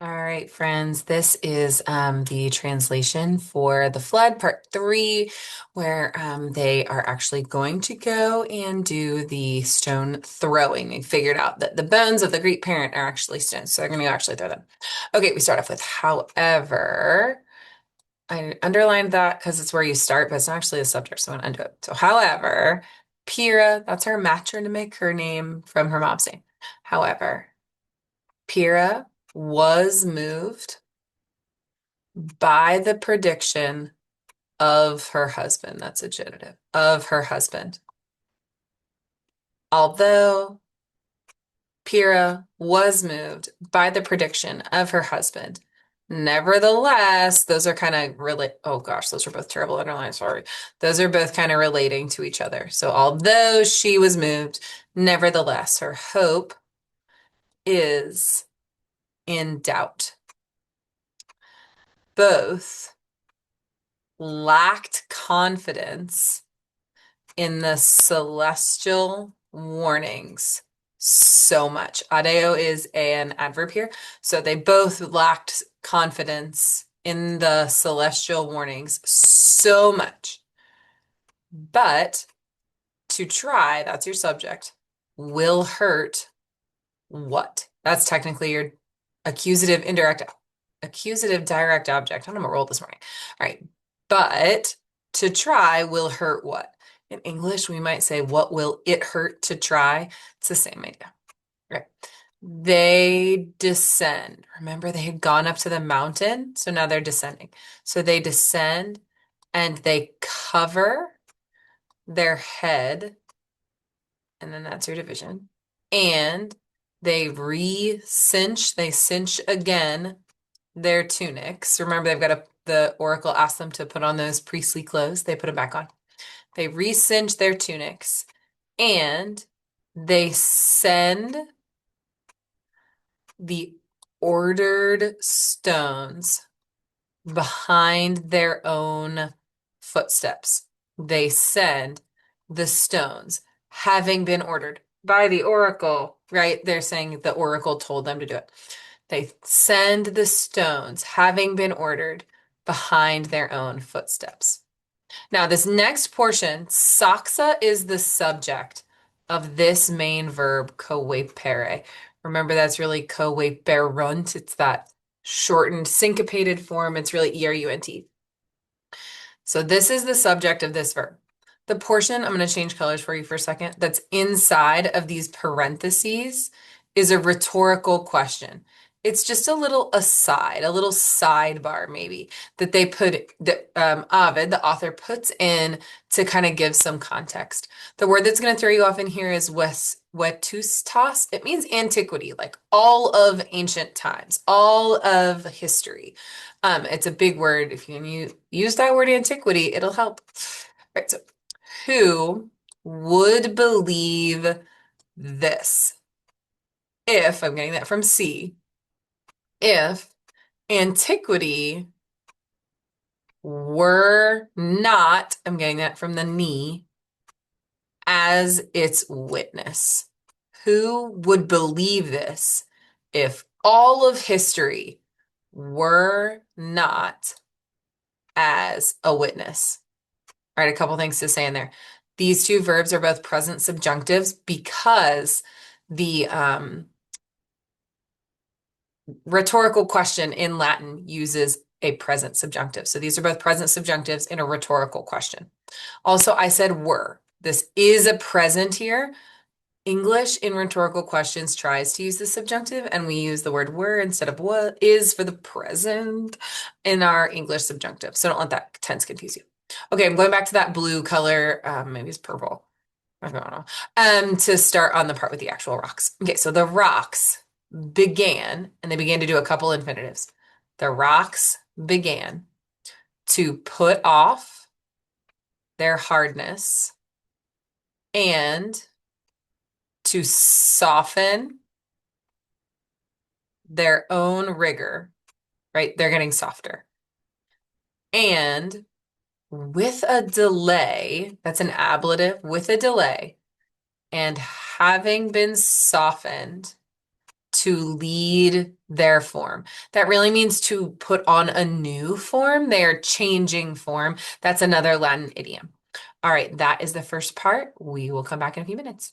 All right, friends, this is the translation for the flood, part three, where they are actually going to go and do the stone throwing. They figured out that the bones of the Greek parent are actually stones, so they're going to actually throw them. Okay, we start off with however. I underlined that because it's where you start, but it's not actually the subject, so I'm going to undo it. So, however, Pyrrha, that's her matronymic, her name from her mom's name. However, Pyrrha was moved by the prediction of her husband. That's a genitive. Of her husband. Although Pyrrha was moved by the prediction of her husband, nevertheless, those are kind of really, oh gosh, those are both terrible underlines. Sorry. Those are both kind of relating to each other. So although she was moved, nevertheless, her hope is in doubt. Both lacked confidence in the celestial warnings so much. Adeo is an adverb here. So they both lacked confidence in the celestial warnings so much. But to try, that's your subject, will hurt what? That's technically your accusative direct object. I'm gonna roll this morning. All right. But to try will hurt what? In English, we might say, what will it hurt to try? It's the same idea. Right. They descend. Remember, they had gone up to the mountain, so now they're descending. So they descend and they cover their head, and then that's your division. And they cinch again their tunics. Remember, the oracle asked them to put on those priestly clothes. They put them back on. They re-cinch their tunics and they send the ordered stones behind their own footsteps. They send the stones, having been ordered by the oracle, right? They're saying the oracle told them to do it. They send the stones, having been ordered, behind their own footsteps. Now, this next portion, saxa is the subject of this main verb, coepere. Remember, that's really coeperunt. It's that shortened, syncopated form. It's really erunt. So this is the subject of this verb. The portion, I'm going to change colors for you for a second, that's inside of these parentheses is a rhetorical question. It's just a little aside, a little sidebar maybe that they put, that Ovid, the author, puts in to kind of give some context. The word that's going to throw you off in here is vetustas. It means antiquity, like all of ancient times, all of history. It's a big word. If you can use that word antiquity, it'll help. Right, so who would believe this? If, I'm getting that from C, if antiquity were not, I'm getting that from the knee, as its witness. Who would believe this if all of history were not as a witness? All right, a couple things to say in there. These two verbs are both present subjunctives because the rhetorical question in Latin uses a present subjunctive. So these are both present subjunctives in a rhetorical question. Also, I said were. This is a present here. English in rhetorical questions tries to use the subjunctive, and we use the word were instead of what is for the present in our English subjunctive. So don't let that tense confuse you. Okay, I'm going back to that blue color. Maybe it's purple. I don't know. To start on the part with the actual rocks. Okay, so the rocks began, and they began to do a couple infinitives. The rocks began to put off their hardness and to soften their own rigor, right? They're getting softer. And with a delay, that's an ablative, with a delay, and having been softened to lead their form. That really means to put on a new form. They are changing form. That's another Latin idiom. All right, that is the first part. We will come back in a few minutes.